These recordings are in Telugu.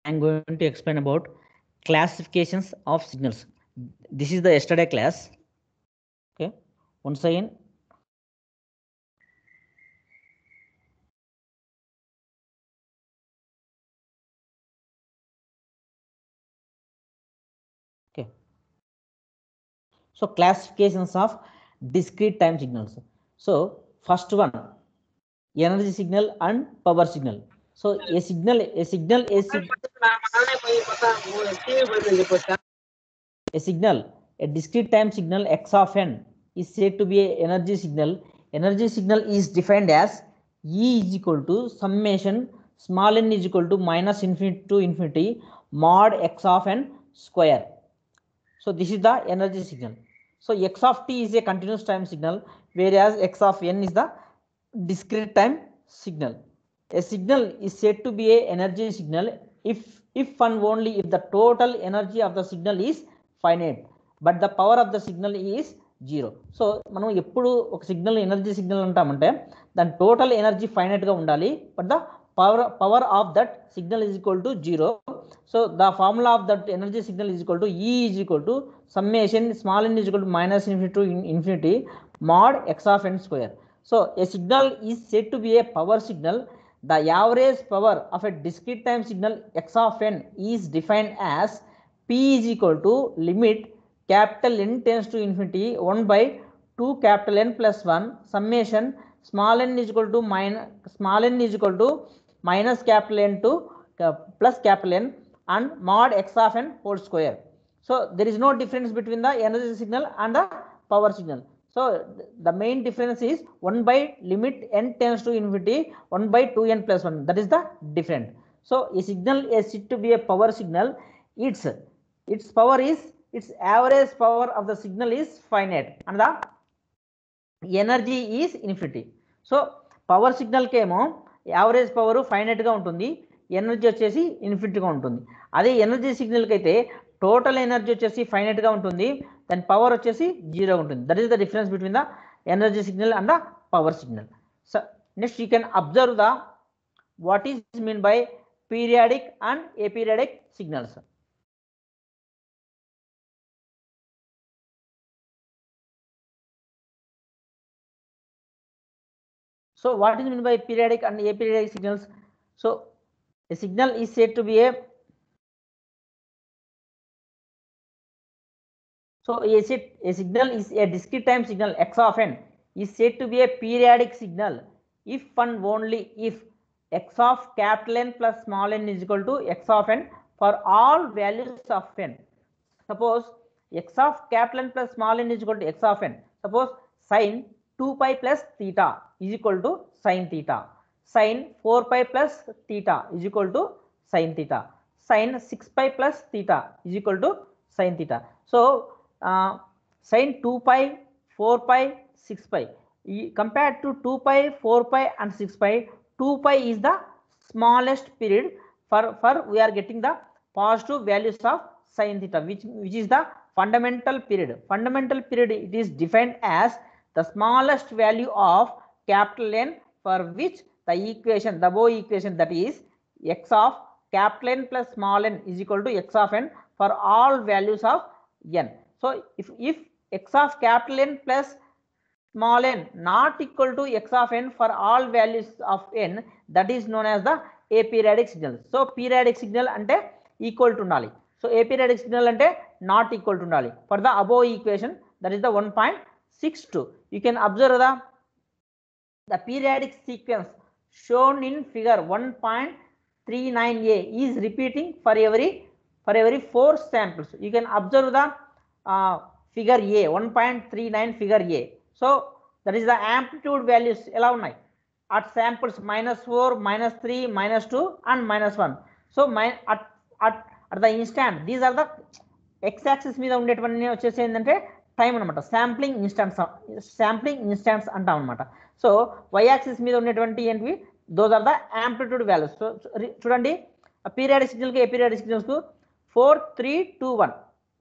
I'm going to explain about classifications of signals. This is the yesterday class. Okay, once again. Okay. So classifications of discrete time signals. So first one, energy signal and power signal. So a signal, a discrete time signal x of n is said to be an energy signal. Energy signal is defined as E is equal to summation small n is equal to minus infinity to infinity mod x of n square. So this is the energy signal. So x of t is a continuous time signal, whereas x of n is the discrete time signal. A signal is said to be a energy signal if and only if the total energy of the signal is finite, but the power of the signal is 0. So మనం ఎప్పుడు ఒక సిగ్నల్ ఎనర్జీ సిగ్నల్ అంటామంటే దాని టోటల్ ఎనర్జీ ఫైనైట్గా ఉండాలి, but the power of that signal is equal to 0. So the formula of that energy signal is equal to E is equal to summation small n is equal to minus infinity to infinity mod x of n square. So a signal is said to be a power signal. The average power of a discrete time signal x of n is defined as P is equal to limit capital N tends to infinity 1 by 2 capital N plus 1 summation small n is equal to minus capital N to plus capital N and mod x of n whole square. So there is no difference between the energy signal and the power signal. So the main difference is 1 by limit n tends to infinity 1 by 2n plus 1. That is the difference. So a signal is said to be a power signal. Its power is, its average power of the signal is finite and the energy is infinity. So power signal కేమో యావరేజ్ పవర్ ఫైనైట్గా ఉంటుంది, ఎనర్జీ వచ్చేసి ఇన్ఫినిట్గా ఉంటుంది. అదే ఎనర్జీ సిగ్నల్కి అయితే టోటల్ ఎనర్జీ వచ్చేసి ఫైనైట్గా ఉంటుంది, దాని పవర్ వచ్చేసి 0 ఉంటుంది. That is the difference between the energy signal and the power signal. So next you can observe the what is mean by periodic and aperiodic signals. So what is meant by periodic and aperiodic signals? So a signal is said to be a signal is a discrete time signal x of n is said to be a periodic signal if and only if x of capital N plus small n is equal to x of n for all values of n. Suppose x of capital N plus small n is equal to x of n. Suppose sin 2 pi plus theta is equal to sin theta. Sin 4 pi plus theta is equal to sin theta. Sin 6 pi plus theta is equal to sin theta. So sin 2 pi, 4 pi, 6 pi. Compared to 2 pi, 4 pi and 6 pi, 2 pi is the smallest period for we are getting the positive values of sin theta, which is the fundamental period. Fundamental period, it is defined as the smallest value of capital N for which the equation, the above equation, that is x of capital N plus small n is equal to x of n for all values of n. So if x of capital N plus small n not equal to x of n for all values of n, that is known as the aperiodic signal. So periodic signal ante equal to unali. So aperiodic signal ante not equal to unali. For the above equation, that is the 1.62. You can observe the periodic sequence shown in figure 1.39a is repeating for every 4 samples. You can observe the figure A, 1.39 figure A. So that is the amplitude values ela unnai at samples -4, -3, -2 and -1. So at the instant, these are the x-axis మీద ఉండేటువంటి వచ్చేసి ఏంటంటే టైం అనమాట, శాంప్లింగ్ ఇన్స్టాన్స్ అంటాం అనమాట. సో y-axis మీద ఉండేటువంటి ఏంటివి, those are the amplitude values. So చూడండి, పీరియాడిక్ సిగ్నల్కి ఏపీరియాడిక్ సిగ్నల్స్కు 4, 3, 2, 1.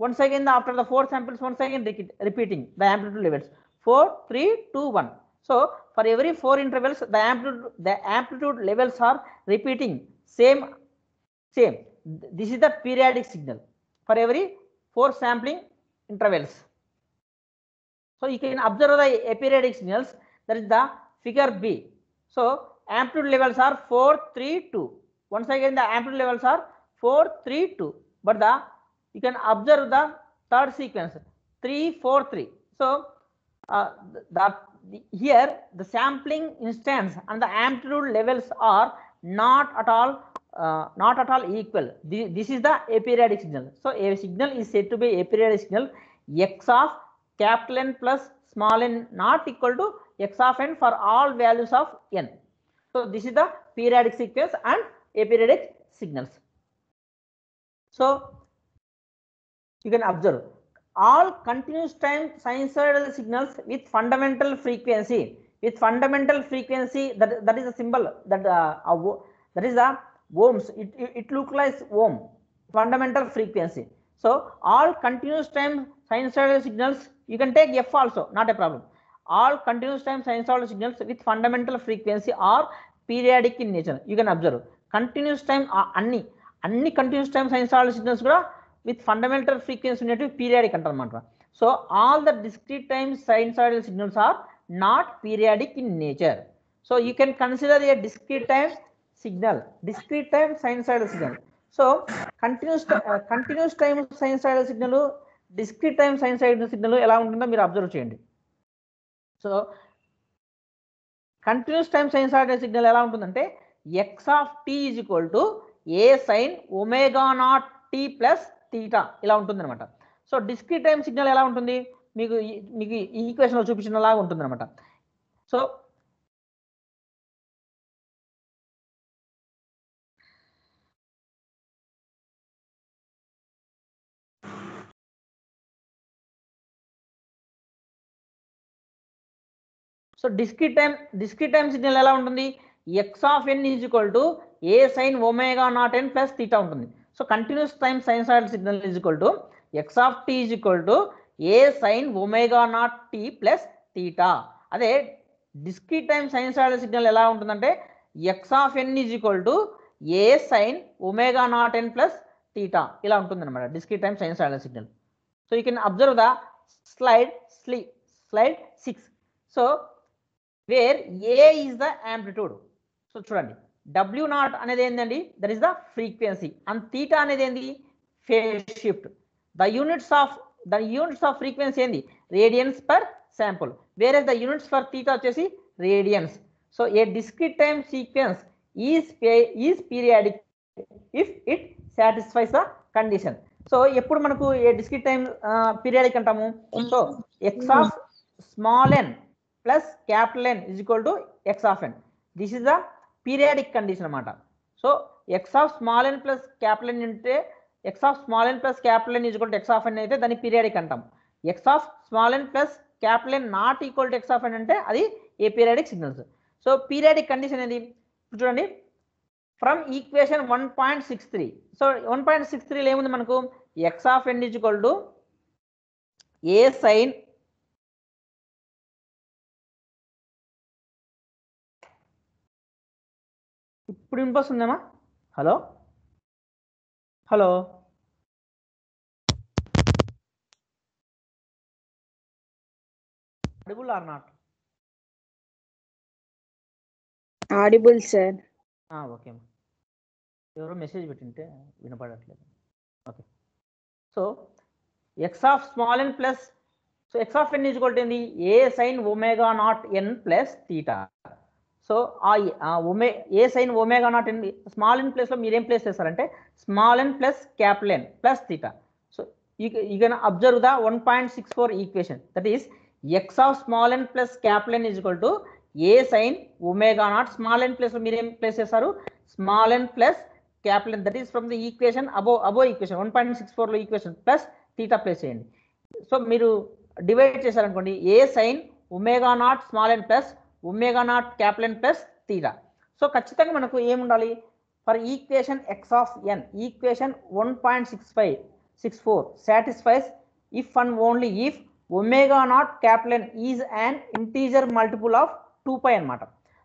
Once again, after the 4 samples, once again repeating the amplitude levels 4, 3, 2, 1. So for every 4 intervals, the amplitude levels are repeating same Same. This is the periodic signal for every 4 sampling intervals. So you can observe the aperiodic signals. That is the figure B. So amplitude levels are 4, 3, 2. Once again the amplitude levels are 4, 3, 2. But you can observe the third sequence 3, 4, 3. So here the sampling instance and the amplitude levels are not at all equal. This is the aperiodic signal. So a signal is said to be aperiodic signal x of capital N plus small n not equal to x of n for all values of n. So this is the periodic sequence and aperiodic signals. So you can observe all continuous time sinusoidal signals with fundamental frequency. With fundamental frequency, that is a symbol that that is the ohms. It looks like ohm, fundamental frequency. So all continuous time sinusoidal signals, you can take f also, not a problem. All continuous time sinusoidal signals with fundamental frequency are periodic in nature. You can observe continuous time అన్ని continuous time sinusoidal signals కూడా with fundamental frequency ఉన్నట్టు periodic అంటారన్నమాట. So all the discrete time sinusoidal signals are not periodic in nature. So you can consider a discrete time signal, discrete time sinusoidal signal. So continuous time sinusoidal signal, discrete time sinusoidal signal ఎలా ఉంటుందో మీరు అబ్జర్వ్ చేయండి. So continuous time sinusoidal signal ఎలా ఉంటుందంటే x of t is equal to a sin omega naught t plus theta ఇలా ఉంటుంది అనమాట. సో డిస్క్రీట్ టైం సిగ్నల్ ఎలా ఉంటుంది మీకు ఈ ఈక్వేషన్ లో చూపించిన లాగా ఉంటుంది అనమాట. సో డిస్క్రీట్ టైం సిగ్నల్ ఎలా ఉంటుంది x of n is equal to a sin omega naught n plus theta ఉంటుంది. So continuous time sinusoidal signal is equal to x of t is equal to a sin omega naught t plus theta. అదే డిస్క్రీట్ టైం సైనసాయిడల్ సిగ్నల్ ఎలా ఉంటుందంటే x of n is equal to a sin omega naught n plus theta ఇలా ఉంటుంది అనమాట discrete time sinusoidal signal. So you can observe the slide 6. So where a is the amplitude. So చూడండి w naught అనేది ఏంటండి, that is the frequency, and theta అనేది ఏంది phase shift. The units of frequency ఏంది radians per sample, where the units for theta వచ్చేసి radians. So a discrete time sequence is periodic if it satisfies the condition. So ఎప్పుడు మనకు ఏ డిస్క్రీట్ టైం పీరియాడిక్ అంటాము, so x of small n plus capital N is equal to x of n. This is the periodic condition అన్నమాట. So x of small n plus capital N అంటే x of small n plus capital N is equal to x of n అయితే దాన్ని పీరియాడిక్ అంటాం. X of small n plus capital N not equal to x of n అంటే అది aperiodic signals. So periodic condition అనేది చూడండి ఫ్రమ్ ఈక్వేషన్ 1.63. సో 1.63లో ఏముంది మనకు x of n is equal to a sine ఇప్పుడు వినిపిస్తుందేమా? Hello audible or not? Audible sir. Okay, ఎవరో మెసేజ్ పెట్టింటే వినపడట్లేదు. Okay, so x of small n plus, so x of n is equal to ఏంది a sine omega naught n plus theta. So a sine omega naught n small n ప్లేస్లో మీరు ఏం ప్లేస్ చేస్తారంటే small n plus capital N plus theta. So you can observe the 1.64 equation, that is x of small n plus capital N is equal to a sine omega naught, small n ప్లేస్లో మీరు ఏం ప్లేస్ చేస్తారు small n plus capital N, that is from the equation above equation 1.64లో ఈక్వేషన్ ప్లస్ థీటా ప్లేస్ చేయండి. సో మీరు డివైడ్ చేశారనుకోండి a sine omega naught small n plus omega naught capital N plus theta. So ఖచ్చితంగా మనకు ఏముండాలి for equation x of n, equation 1.64 satisfies if and only if omega naught capital N is an integer multiple of 2π అనమాట.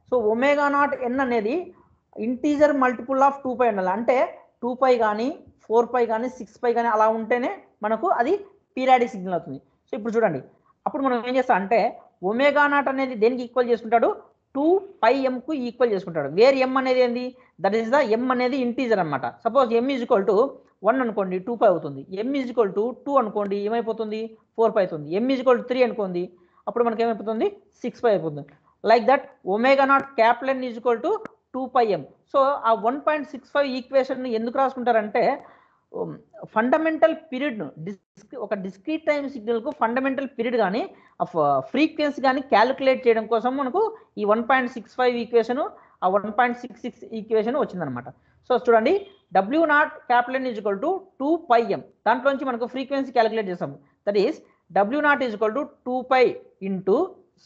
సో ఒమేగా నాట్ ఎన్ అనేది ఇంటీజర్ మల్టిపుల్ ఆఫ్ 2π ఉండాలి. అంటే 2π కానీ 4π కానీ 6π కానీ అలా ఉంటేనే మనకు అది పీరియాడిక్ సిగ్నల్ అవుతుంది. సో ఇప్పుడు చూడండి, అప్పుడు మనం ఏం చేస్తాం అంటే ఒమేగా నాట్ అనేది దేనికి ఈక్వల్ చేసుకుంటాడు, 2πmకు ఈక్వల్ చేసుకుంటాడు. వేర్ m అనేది ఏంది, దట్ ఈస్ ద m అనేది ఇంటీజర్ అనమాట. Suppose m is equal to 1 అనుకోండి 2π అవుతుంది. m ఈజ్ ఈక్వల్ టు 2 అనుకోండి ఏమైపోతుంది 4π అవుతుంది. m ఈజ్ ఈక్వల్ టు 3 అనుకోండి అప్పుడు మనకి ఏమైపోతుంది 6π అయిపోతుంది. Like that omega naught capital N is equal to 2πm. So ఆ 1.65 ఈక్వేషన్ ఎందుకు రాసుకుంటారంటే ఫండమెంటల్ పీరియడ్ను ఒక డిస్క్రీట్ టైం సిగ్నల్కు ఫండమెంటల్ పీరియడ్ కానీ ఫ్రీక్వెన్సీ కానీ క్యాలిక్యులేట్ చేయడం కోసం మనకు ఈ 1.65 ఈక్వేషన్ ఆ 1.66 ఈక్వేషన్ వచ్చిందనమాట. సో చూడండి W naught capital N is equal to 2πm, దాంట్లోంచి మనకు ఫ్రీక్వెన్సీ క్యాలిక్యులేట్ చేస్తాము. That is W naught is equal to 2π into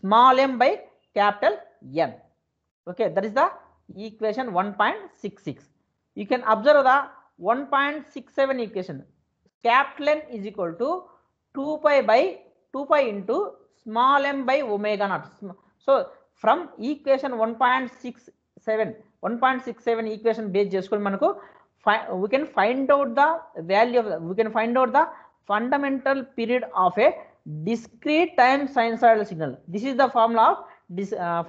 small m by capital N. Okay, that is the equation 1.66. You can observe the 1.67 equation. Capital N is equal to 2π into small m by omega naught. So from equation 1.67 equation based చేసుకొని మనకు we can find out the value of the fundamental period of a discrete time sinusoidal signal. This is the formula of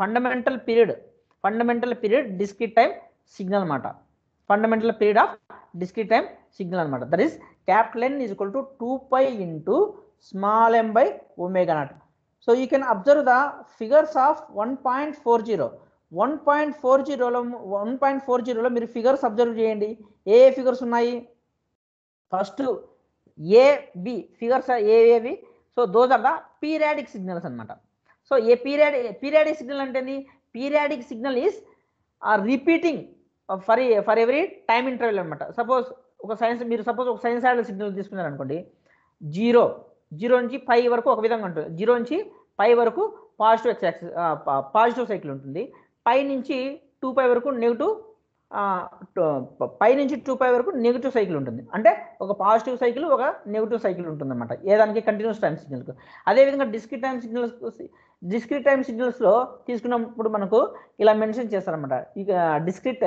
fundamental period discrete time signal anamata. Fundamental period of discrete time signal anamata. That is capital N is equal to 2π into small m by omega naught. So you can observe the figures of 1.40. 1.40లో మీరు ఫిగర్స్ అబ్జర్వ్ చేయండి. ఏ ఫిగర్స్ ఉన్నాయి, ఫస్ట్ ఏబి ఫిగర్స్ ఏవి. So those are the periodic signals అనమాట. సో ఏ పీరియాడిక్ సిగ్నల్ అంటే periodic signal is repeating for every time interval అనమాట. సపోజ్ ఒక సైనసాయిడల్ సిగ్నల్ తీసుకున్నారు అనుకోండి, జీరో నుంచి π వరకు ఒక విధంగా ఉంటుంది. 0 నుంచి π వరకు పాజిటివ్ సైకిల్ ఉంటుంది. π నుంచి 2π వరకు నెగిటివ్, π నుంచి 2π వరకు నెగిటివ్ సైకిల్ ఉంటుంది. అంటే ఒక పాజిటివ్ సైకిల్ ఒక నెగిటివ్ సైకిల్ ఉంటుంది అనమాట ఏదానికి కంటిన్యూస్ టైం సిగ్నల్కు. అదేవిధంగా డిస్క్రీట్ టైం సిగ్నల్స్లో తీసుకున్నప్పుడు మనకు ఇలా మెన్షన్ చేస్తారనమాట. ఇక డిస్క్రీట్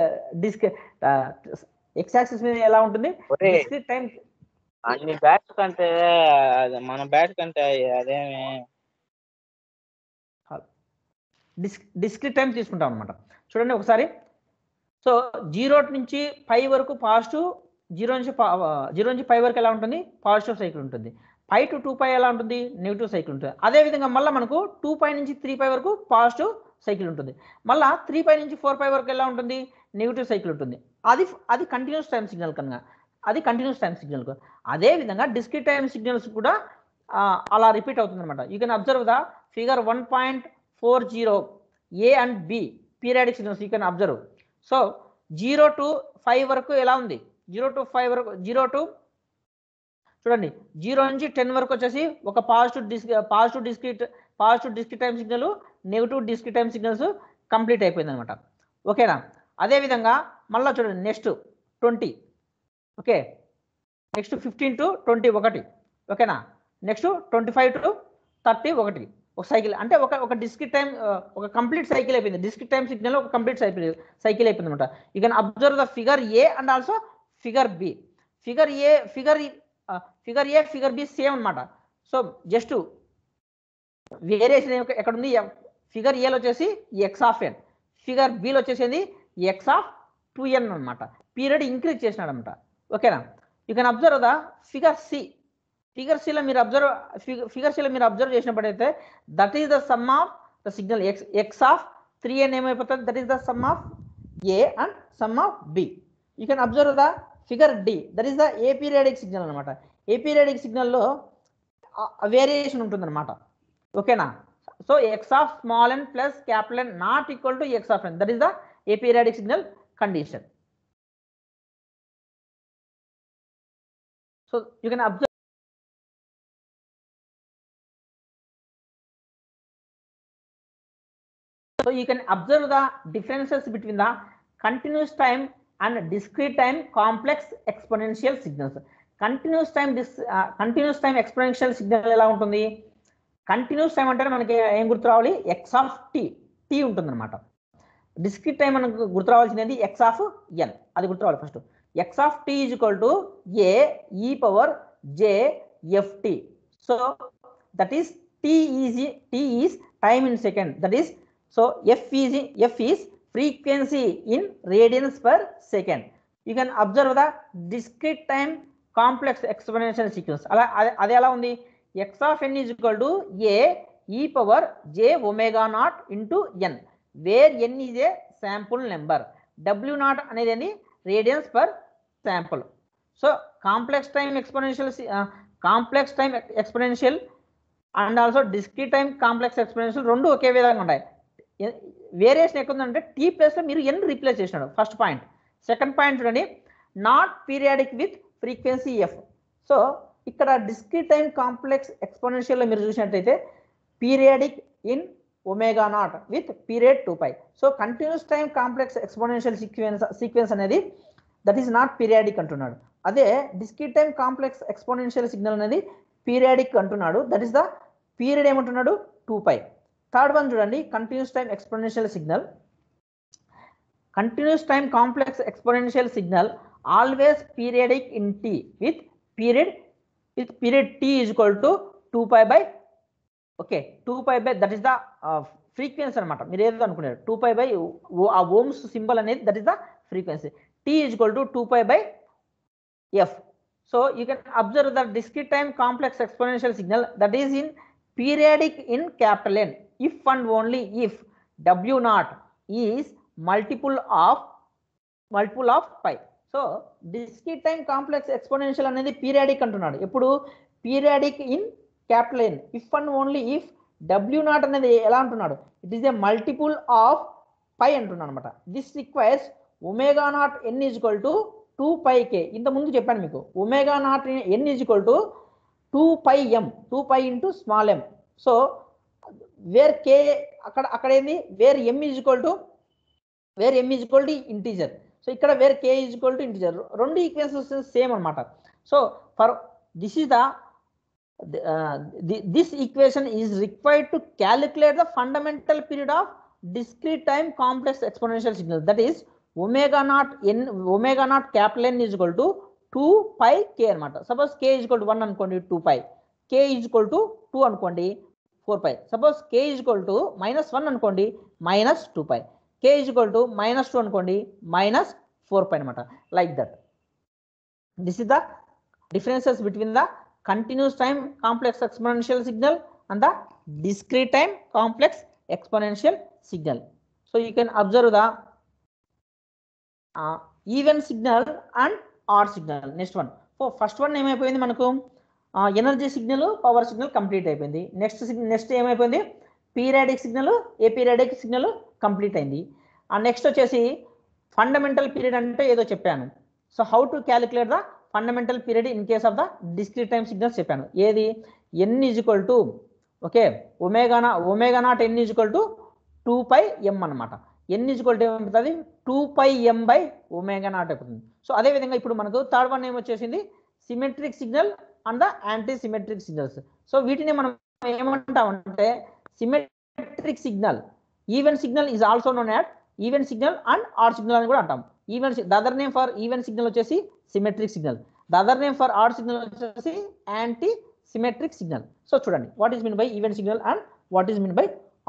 ఎక్స్ యాక్సిస్ మీద ఎలా ఉంటుంది డిస్క్రీట్ టైం అన్ని బ్యాట్స్ కంటే మన బ్యాట్ కంటే అదేమి డిస్క్రీట్ టైం తీసుకుంటాం అనమాట. చూడండి ఒకసారి. సో 0 నుంచి π వరకు పాజిటివ్, 0 నుంచి π వరకు ఎలా ఉంటుంది పాజిటివ్ సైకిల్ ఉంటుంది. π to 2π ఎలా ఉంటుంది నెగిటివ్ సైకిల్ ఉంటుంది. అదేవిధంగా మళ్ళీ మనకు 2π నుంచి 3π వరకు పాజిటివ్ సైకిల్ ఉంటుంది. మళ్ళీ 3π నుంచి 4π వరకు ఎలా ఉంటుంది నెగిటివ్ సైకిల్ ఉంటుంది. అది కంటిన్యూస్ టైం సిగ్నల్ కనుక అది కంటిన్యూస్ టైం సిగ్నల్. అదేవిధంగా డిస్క్రీట్ టైం సిగ్నల్స్ కూడా అలా రిపీట్ అవుతుంది అనమాట. You can observe the figure 1.40 A and B periodic signals you can observe. So 0 to 5 వరకు ఎలా ఉంది, 0 to 5 వరకు చూడండి 0 నుంచి 10 వరకు వచ్చేసి ఒక positive discrete time signal, negative discrete time signals complete అయిపోయింది అనమాట. ఓకేనా. అదేవిధంగా మళ్ళీ చూడండి నెక్స్ట్ 20, ఓకే, నెక్స్ట్ 15 to 21, ఓకేనా, నెక్స్ట్ 25 to 30 ఒకటి ఒక సైకిల్. అంటే ఒక డిస్క్రీట్ టైం ఒక కంప్లీట్ సైకిల్ అయిపోయింది. డిస్క్రీట్ టైం సిగ్నల్ ఒక కంప్లీట్ సైకిల్ అయిపోయింది అనమాట. You can observe the figure A and also figure B. Figure A figure B same అనమాట. సో జస్ట్ వేరియేషన్ ఎక్కడ ఉంది, ఫిగర్ ఏలో వచ్చేసి ఎక్స్ ఆఫ్ ఎన్, ఫిగర్ బిలో వచ్చేసింది ఎక్స్ ఆఫ్ 2n అనమాట. పీరియడ్ ఇంక్రీజ్ చేసినాడు అనమాట. ఓకేనా. You can observe the figure C. Figure సిలో మీరు అబ్జర్వ్ చేసినప్పుడైతే that is the sum of the signal x of 3n ఏమైపోతుంది, that is the sum of a and sum of b. You can observe the figure D, that is the A periodic signal అనమాట. ఏ పీరియాడిక్ సిగ్నల్లో వేరియేషన్ ఉంటుందన్నమాట. ఓకేనా. So x of small n plus capital N not equal to x of n, that is the A periodic signal condition. So you can observe. So you can observe the differences between the continuous time and discrete time complex exponential signals. Continuous time exponential signal ఎలా ఉంటుంది, కంటిన్యూస్ టైం అంటే మనకి ఏం గుర్తు రావాలి, ఎక్స్ ఆఫ్ టీ ఉంటుంది అనమాట. డిస్క్రీట్ టైం మనకు గుర్తు రావాల్సింది ఎక్స్ ఆఫ్ ఎన్, అది గుర్తు రావాలి first. x of t is equal to a e power j ft. So that is t is time in second, that is, so f is frequency in radians per second. You can observe the discrete time complex exponential sequence. అదే ఎలా ఉంది, x of n is equal to a e power j omega naught into n, where n is a sample number, w naught అనేది radians per sample. So complex time exponential and also discrete time complex exponential రెండు ఒకే విధంగా ఉంటాయి. వేరియేషన్ ఎక్కువ ఉందంటే టీ ప్లేస్లో మీరు ఎన్ రీప్లేస్ చేసినాడు, ఫస్ట్ పాయింట్. సెకండ్ పాయింట్ చూడండి, not periodic with frequency f. So ఇక్కడ డిస్క్రీట్ టైం కాంప్లెక్స్ ఎక్స్పోనెన్షియల్లో మీరు చూసినట్టయితే periodic in omega naught with period 2π. So continuous time complex exponential sequence అనేది దట్ ఈస్ నాట్ పీరియాడిక్ అంటున్నాడు. అదే discrete time complex exponential signal అనేది పీరియాడిక్ అంటున్నాడు, దట్ ఈస్ ద పీరియడ్ ఏమంటున్నాడు 2π. థర్డ్ వన్ చూడండి, continuous time exponential signal. Continuous time complex exponential signal always periodic in t with period t is equal to 2π by, okay, 2π by that is the frequency అనమాట. మీరు ఏదో అనుకున్నారు 2π బై ఆ ఓమ్స్ సింబల్ అనేది that is the frequency. T is equal to 2π by f. So you can observe the discrete time complex exponential signal that is in periodic in capital N if and only if w naught is multiple of pi. So discrete time complex exponential అనేది పీరియాడిక్ అంటున్నాడు. ఎప్పుడు periodic in capital N if and only if w naught అనేది ఎలా అంటున్నాడు, it is a multiple of pi అంటున్నాడు అనమాట. This requires omega naught n is equal to 2πk. ఇంత ముందు చెప్పాను మీకు, omega naught n is equal to 2πm, 2π into small m. So where k అక్కడ ఏంది, where m is equal to integer. So ఇక్కడ where k is equal to integer. రెండు ఈక్వేషన్స్ సేమ్ అనమాట. So for this is this equation is required to calculate the fundamental period of discrete time complex exponential signal, that is omega naught capital N is equal to 2πk అనమాట. Suppose k is equal to 1 అనుకోండి 2π, k is equal to 2 అనుకోండి 4π, suppose k is equal to -1 అనుకోండి -2π, k is equal to -2 అనుకోండి -4π అనమాట. Like that. This is the differences between the continuous time complex exponential signal and the discrete time complex exponential signal. So you can observe the even signal and odd signal. Next one, so first one ఏమైపోయింది మనకు, energy signal power signal complete అయిపోయింది. నెక్స్ట్ ఏమైపోయింది, పీరియాడిక్ సిగ్నల్ ఏపీరియాడిక్ సిగ్నల్ కంప్లీట్ అయింది. నెక్స్ట్ వచ్చేసి ఫండమెంటల్ పీరియడ్ అంటే ఏదో చెప్పాను. So how to calculate the fundamental period in case of the discrete time signals చెప్పాను. ఏది, n is equal to, okay, omega naught n is equal to 2πm అనమాట. n ఈజ్ ఈక్వల్ టు ఏమవుతుంది, 2πm బై ఒమేగా నాట్ అయిపోతుంది. సో అదేవిధంగా ఇప్పుడు మనకు third one ఏమొచ్చేసింది, symmetric signal and the anti symmetric signals. So వీటిని మనం ఏమంటామంటే symmetric signal, even signal is also known at even signal and odd signal అని కూడా అంటాం. The other name for even signal వచ్చేసి symmetric signal, the other name for odd signal వచ్చేసి యాంటీ సిమెట్రిక్ సిగ్నల్. సో చూడండి, what is mean by even signal and what is mean by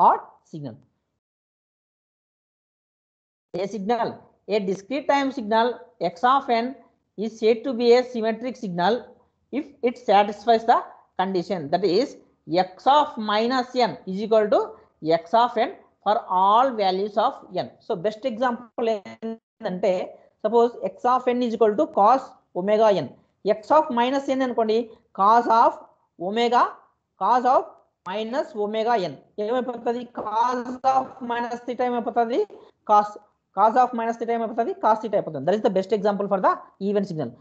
odd signal. A signal, a discrete time signal x of n is said to be a symmetric signal if it satisfies the condition, that is x of minus n is equal to x of n for all values of n. So best example ఏంటంటే, suppose x of n is equal to cos omega n, x of minus n అనుకోండి cos of minus omega n ఏమైపోతుంది, cos of minus theta ఏమైపోతుంది, cos of minus theta ఏమైపోతుంది, cos theta అయిపోతుంది. That is the best example for the even signal.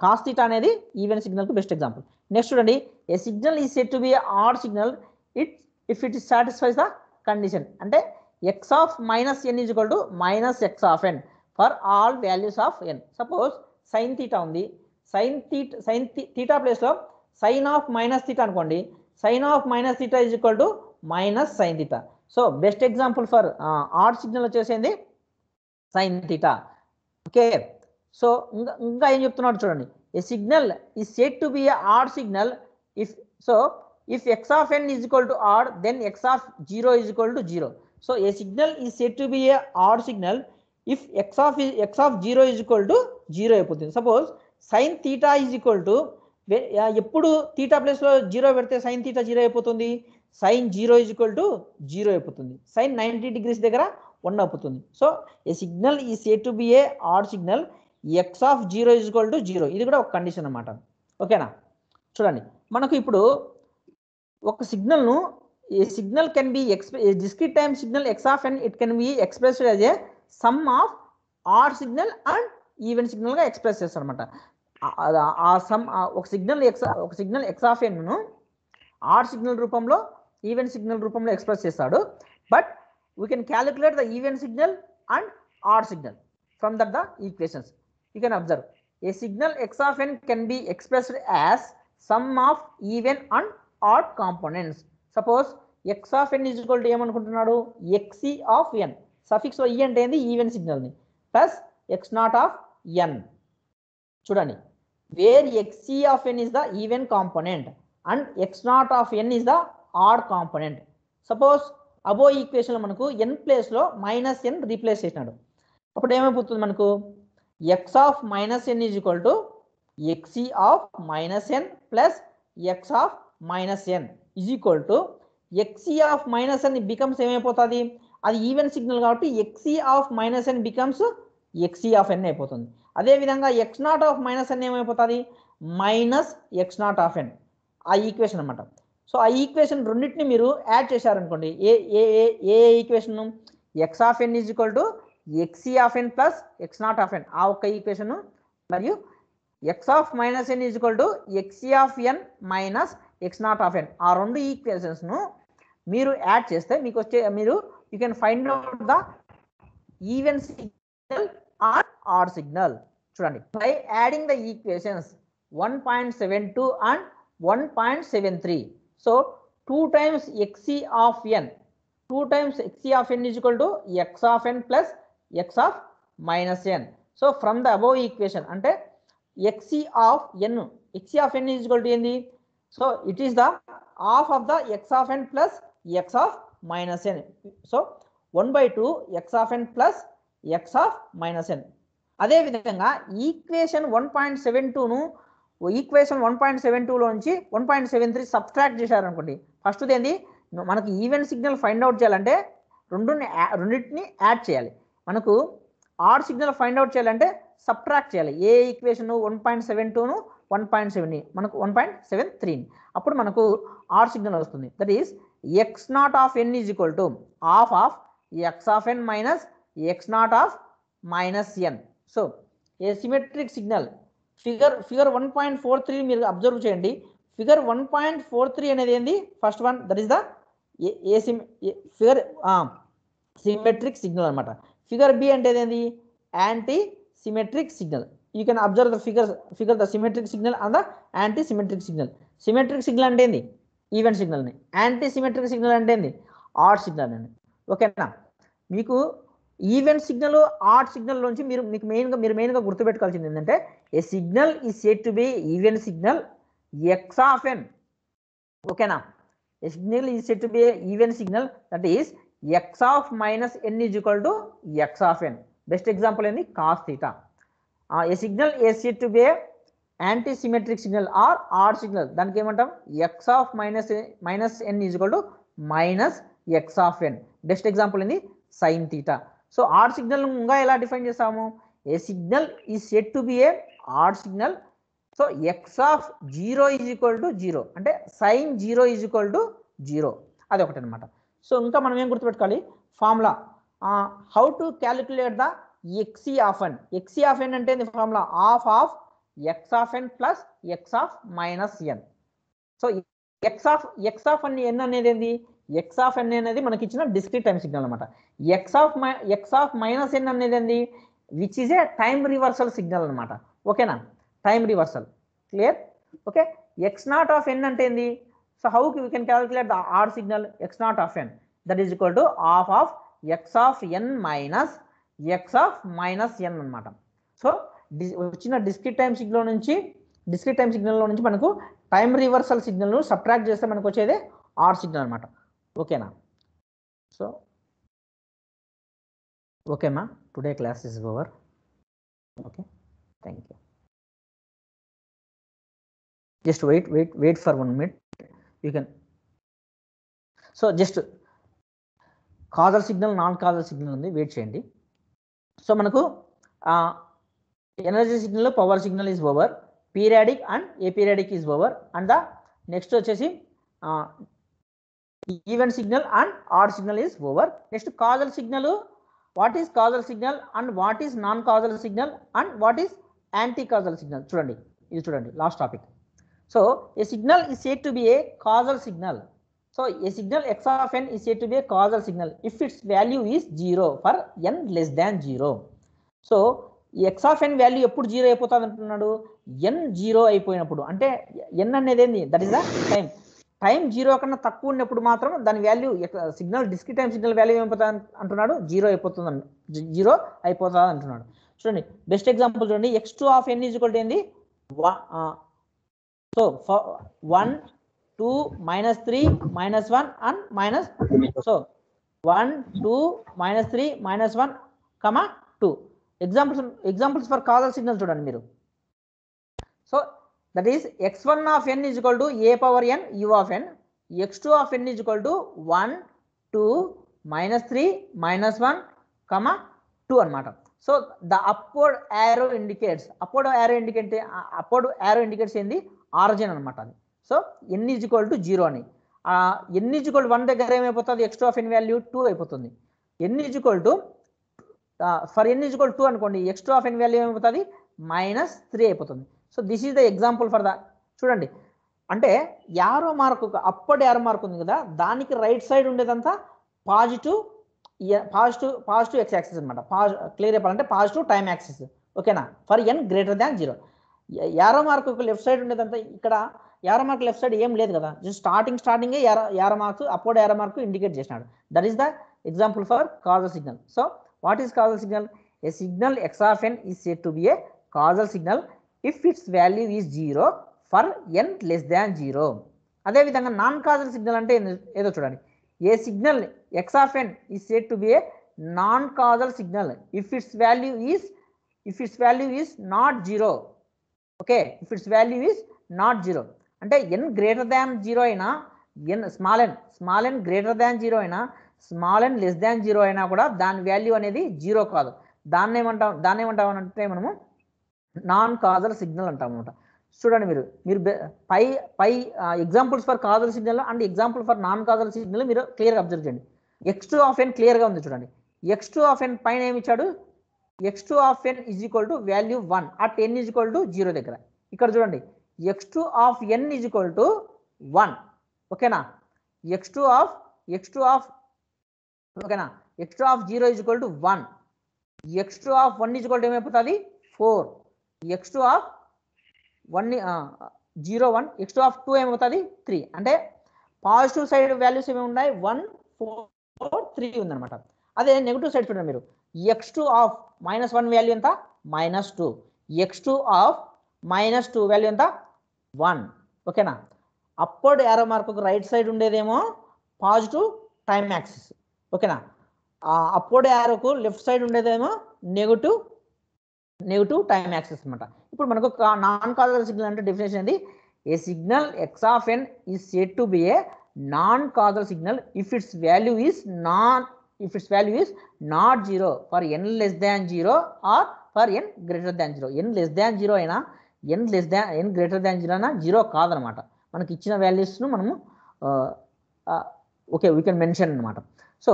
cos theta అనేది ఈవెన్ సిగ్నల్ కు బెస్ట్ ఎగ్జాంపుల్. నెక్స్ట్ చూడండి, a signal is said to be odd signal if it satisfies the condition. అంటే x of minus n is equal to minus x of n for all values of n. Suppose sin theta ఉంది, sin theta ప్లేస్ లో sin of minus theta అనుకోండి, sin of minus theta is equal to minus sin theta. So best example for odd signal వచ్చేసింది sin theta. ఓకే, సో ఇంకా ఏం చెప్తున్నాడు చూడండి, a signal is said to be a odd signal if so if x of n is equal to odd, then x of 0 is equal to 0. So a signal is said to be a odd signal if x of 0 is equal to 0 అయిపోతుంది. Suppose sin theta is equal to ఎప్పుడు theta ప్లేస్ లో 0 పెడితే sin theta 0 అయిపోతుంది, sin 0 is equal to 0 అయిపోతుంది, sin 90 degrees దగ్గర 1 అయిపోతుంది. So a signal is said to be a odd signal x of 0 is equal to 0. ఇది కూడా ఒక కండిషన్ అన్నమాట. ఓకేనా, చూడండి మనకు ఇప్పుడు ఒక సిగ్నల్ను a signal can be discrete time signal x of n it can be expressed as a sum of odd signal and even సిగ్నల్గా ఎక్స్ప్రెస్ చేస్తారు అనమాట. ఆ సమ్ ఒక సిగ్నల్ ఎక్స్ ఆఫ్ ఎన్ను ఆడ్ సిగ్నల్ రూపంలో ఈవెన్ సిగ్నల్ రూపంలో ఎక్స్ప్రెస్ చేస్తాడు. But we can calculate the even signal and odd signal from that the equations. You can observe a signal x of n can be expressed as sum of even and odd components. Suppose x of n is equal to ఏమనుకుంటున్నాడు, xe of n, suffix e అంటే ఏంది ఈవెన్ సిగ్నల్ని, plus x not of n. చూడండి, where xe of n is the even component and x not of n is the odd component. Suppose above ఈక్వేషన్లో మనకు ఎన్ ప్లేస్లో మైనస్ ఎన్ రీప్లేస్ చేసినాడు, అప్పుడు ఏమైపోతుంది మనకు x of minus n is equal to xe of minus n plus x of minus n is equal to xe of minus n becomes ఏమైపోతుంది, అది ఈవెన్ సిగ్నల్ కాబట్టి xe of minus n becomes xe of n అయిపోతుంది. అదేవిధంగా x not of minus n ఏమైపోతుంది, minus x not of n, ఆ ఈక్వేషన్ అనమాట. సో ఆ ఈక్వేషన్ రెండింటిని మీరు యాడ్ చేశారనుకోండి, ఏ ఏ ఏ equation x of n is equal to xe of n plus x not of n, ఆ ఒక్క ఈక్వేషన్, మరియు x of minus n is equal to xe of n minus x not of n, ఆ రెండు ఈక్వేషన్స్ను మీరు యాడ్ చేస్తే మీకు వచ్చే మీరు you can find out the even signal or odd signal. చూడండి, by adding the equations 1.72 and 1.73. So 2 times xc of n, 2 times xc of n is equal to x of n plus x of minus n. So from the above equation అంటే xc of n, xc of n is equal to ఏంది, so it is the half of the x of n plus x of minus n. So 1/2 x of n plus x of minus n. అదే విధంగా ఈక్వేషన్ 1.72ను ఈక్వేషన్ 1.72లోంచి 1.73 సబ్ట్రాక్ట్ చేశారనుకోండి, ఫస్ట్ ఏంది మనకు ఈవెన్ సిగ్నల్ ఫైండ్ అవుట్ చేయాలంటే రెండింటిని యాడ్ చేయాలి. మనకు ఆడ్ సిగ్నల్ ఫైండ్ అవుట్ చేయాలంటే సబ్ట్రాక్ట్ చేయాలి. ఏ ఈక్వేషన్ 1.72ను 1.7 మనకు 1.73, అప్పుడు మనకు ఆడ్ సిగ్నల్ వస్తుంది. That is x not of n is equal to half of x of n minus x not of minus n. So a symmetric signal figure 1.43 మీరు అబ్జర్వ్ చేయండి. ఫిగర్ 1.43 అనేది ఏంది, first one that is the figure symmetric signal అనమాట. ఫిగర్ బి అంటే ఏంది, anti symmetric signal. You can observe the figure the symmetric signal and the anti symmetric signal. Symmetric signal అంటే ఏంది, ఈవెన్ సిగ్నల్ని. యాంటీ సిమెట్రిక్ సిగ్నల్ అంటే ఏంది, ఆడ్ సిగ్నల్ అండి. ఓకేనా, మీకు ఈవెన్ సిగ్నల్ ఆడ్ సిగ్నల్ నుంచి మీరు మెయిన్గా గుర్తుపెట్టుకోవాల్సింది ఏంటంటే a signal is said to be even signal x of n. ఓకేనా, a signal is said to be even signal that is x of minus n is equal to x of n. Best example ఏంది, cos theta. A signal a said to be anti symmetric signal or odd signal, దానికి ఏమంటాం x of minus n is equal to minus x of n. Best example ఏంది sine theta. So odd signal ఇంకా ఎలా డిఫైన్ చేస్తాము, a signal is said to be a odd signal. So x of 0 is equal to 0 అంటే సైన్ 0 ఈజ్ ఈక్వల్ టు 0, అది ఒకటి అనమాట. సో ఇంకా మనం ఏం గుర్తుపెట్టుకోవాలి, formula how to calculate the xe of n. Xe of n అంటే formula half of x of n plus x of minus n. So x of n అనేది ఏంది, ఎక్స్ ఆఫ్ ఎన్ అనేది మనకి ఇచ్చిన డిస్క్రీట్ టైం సిగ్నల్ అనమాట. ఎక్స్ ఆఫ్ మైనస్ ఎన్ అనేది ఏంది, which is a time reversal signal అనమాట. ఓకేనా, time reversal, clear. Okay, x not of n అంటే ఏంది, so how we can calculate the odd signal x not of n, that is equal to half of x of n minus x of minus n అనమాట. సో వచ్చిన డిస్క్రీట్ టైం సిగ్నల్ నుంచి మనకు టైం రివర్సల్ సిగ్నల్ను సబ్ట్రాక్ట్ చేస్తే మనకు వచ్చేదే ఆర్ సిగ్నల్ అనమాట. ఓకేనా? సో ఓకేమా, today class is over. Okay, thank you. Just wait for 1 minute. You can. So just causal signal, non causal signal ఉంది, వెయిట్ చేయండి. సో మనకు energy signal, power signal is over, periodic and aperiodic is over, and the next వచ్చేసి even signal and odd signal is over. Next causal signal, what is causal signal and what is non causal signal and what is anti causal signal. చూడండి, ఇది చూడండి last topic. So A signal is said to be a causal signal. So a signal x of n is said to be a causal signal if its value is 0 for n less than 0. So ఈ x of n వాల్యూ ఎప్పుడు 0 అయిపోతుంది అంటున్నాడు? n 0 అయిపోయినప్పుడు. అంటే n అనేది ఏంది? దట్ ఈస్ ద టైం 0 కన్నా తక్కువ ఉన్నప్పుడు మాత్రం దాని value signal, discrete time signal value ఏమైపోతుంది అంటున్నాడు? 0 అయిపోతుంది అంటున్నాడు. చూడండి బెస్ట్ ఎగ్జాంపుల్ చూడండి. x2 of n is equal to ఏంది? So 1 2 -3 -1 and minus. So 1 2 -3 -1 comma 2. Examples for causal signal చూడండి మీరు. So that is x1 of n is equal to a power n u of n, x2 of n is equal to 1 2 -3 -1 comma 2 అన్నమాట. So the upward arrow indicates ఏంది? ఆరిజిన్ అనమాట అది. So n is equal to 0 అని, n ఈజ్ ఈక్వల్ టు 1 దగ్గర ఏమైపోతుంది? x2 of n వాల్యూ 2 అయిపోతుంది. n is equal to for n is equal 2 అనుకోండి, x2 of n వాల్యూ ఏమైపోతుంది? -3 అయిపోతుంది. So this is the example for the. చూడండి అంటే యారో మార్క్, అప్పటి యారో మార్క్ ఉంది కదా, దానికి రైట్ సైడ్ ఉండేదంతా పాజిటివ్ ఎక్స్ యాక్సిస్ అనమాట. క్లియర్ చెప్పాలంటే పాజిటివ్ టైం యాక్సిస్. ఓకేనా? For n greater than 0. Arrow mark left side ఉండేదంతా, ఇక్కడ యారో మార్క్ లెఫ్ట్ సైడ్ ఏం లేదు కదా, జస్ట్ స్టార్టింగే యారో మార్క్స్, అప్పుడు యారో మార్క్ ఇండికేట్ చేసినాడు. That is the example for causal signal. So what is causal signal? A signal x of n is said to be a causal signal if its value is 0 for n less than 0. అదేవిధంగా నాన్ కాజల్ సిగ్నల్ అంటే ఏదో చూడండి. A signal x of n is said to be a non causal signal if its value is not 0. Okay, if its value is not 0 అంటే n గ్రేటర్ దాన్ 0 అయినా, స్మాల్ n గ్రేటర్ దాన్ 0 అయినా, స్మాల్ n లెస్ దాన్ 0 అయినా కూడా దాని వాల్యూ అనేది 0 కాదు. దాన్ని ఏమంటాం అంటే మనము నాన్ కాజల్ సిగ్నల్ అంటాం అనమాట. చూడండి మీరు పై examples for causal signal and example for non causal signal మీరు క్లియర్గా అబ్జర్వ్ చేయండి. x2 of n క్లియర్గా ఉంది చూడండి. x2 of n పైన ఏమి ఇచ్చాడు? x2 of n is equal to value 1 at n is equal to 0 దగ్గర. ఇక్కడ చూడండి x2 of n is equal to 1. ఓకేనా? x2 of ఓకేనా, x2 of 0 is equal to 1, x2 of 1 is equal to ఏమైపోతుంది? 4, x2 of 1 0 1, x2 of 2 ఏమవుతుంది? 3. అంటే పాజిటివ్ సైడ్ వాల్యూస్ ఏమి ఉన్నాయి? 1 4 3 ఉందన్నమాట. అదే నెగిటివ్ సైడ్ చూడండి మీరు. x2 of -1 వాల్యూ ఎంత? -2. x2 of -2 వాల్యూ ఎంత? 1. ఓకేనా? Upward arrow mark right side ఉండేదేమో పాజిటివ్ టైం యాక్సిస్. ఓకేనా? అప్వర్డ్ యారోకు లెఫ్ట్ సైడ్ ఉండేదేమో నెగిటివ్ టైం యాక్సిస్ అనమాట. ఇప్పుడు మనకు నాన్ కాజల్ సిగ్నల్ అంటే డెఫినేషన్ ఏంది? A signal x of n is said to be a non causal signal if its value is not 0 for n less than 0 or for n greater than 0. n less than 0 అయినా, n greater than 0 అయినా 0 కాదనమాట. మనకి ఇచ్చిన వాల్యూస్ను మనము ఓకే వీ కెన్ మెన్షన్ అనమాట. సో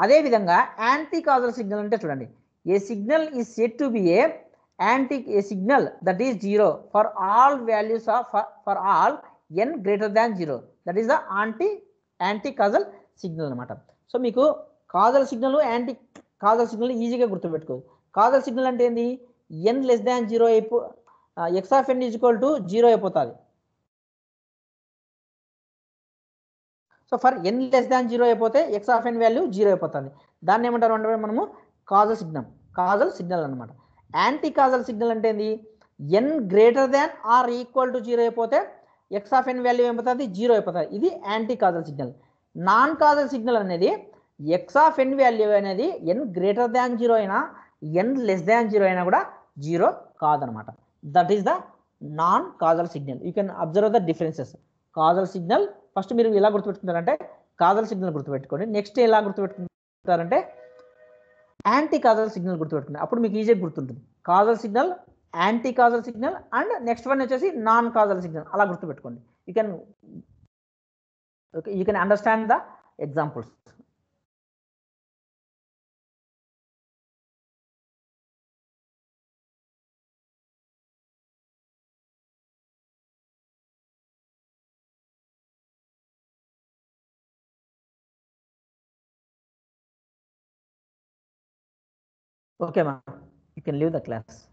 అదేవిధంగా యాంటీ కాజల్ సిగ్నల్ అంటే చూడండి. A signal is said to be a signal that is 0 for all values for all n greater than 0. That is the anti causal signal అనమాట. సో మీకు causal signal, anti causal signal ఈజీగా గుర్తుపెట్టుకోవచ్చు. కాజల్ సిగ్నల్ అంటే ఏంది? n less than 0 x of n is equal to 0 అయిపోతుంది. So for n less than 0 అయిపోతే x of n వాల్యూ 0 అయిపోతుంది. దాన్ని ఏమంటారు అంటే మనము కాజల్ సిగ్నల్ అనమాట. యాంటీ కాజల్ సిగ్నల్ అంటే ఏంది, n greater than or equal to 0 అయిపోతే ఎక్స్ ఆఫ్ ఎన్ వాల్యూ ఏమవుతుంది, 0 అయిపోతుంది. ఇది anti causal signal. Non causal signal అనేది ఎక్స్ ఆఫ్ ఎన్ వాల్యూ అనేది ఎన్ గ్రేటర్ దాన్ 0 అయినా ఎన్ లెస్ దాన్ 0 అయినా కూడా 0 కాదనమాట. That is the non causal signal. You can observe the differences. Kajal signal first మీరు ఎలా గుర్తుపెట్టుకుంటారంటే కాజల్ సిగ్నల్ గుర్తుపెట్టుకోండి. నెక్స్ట్ ఎలా గుర్తుపెట్టుకుంటారంటే యాంటీ కాజల్ సిగ్నల్ గుర్తుపెట్టుకోండి. అప్పుడు మీకు ఈజీగా గుర్తుంటుంది. Kajal signal, anti causal signal and next one వచ్చేసి నాన్ కాజల్ సిగ్నల్. అలా గుర్తుపెట్టుకోండి. You can understand the examples. Okay, ma'am. You can leave the class.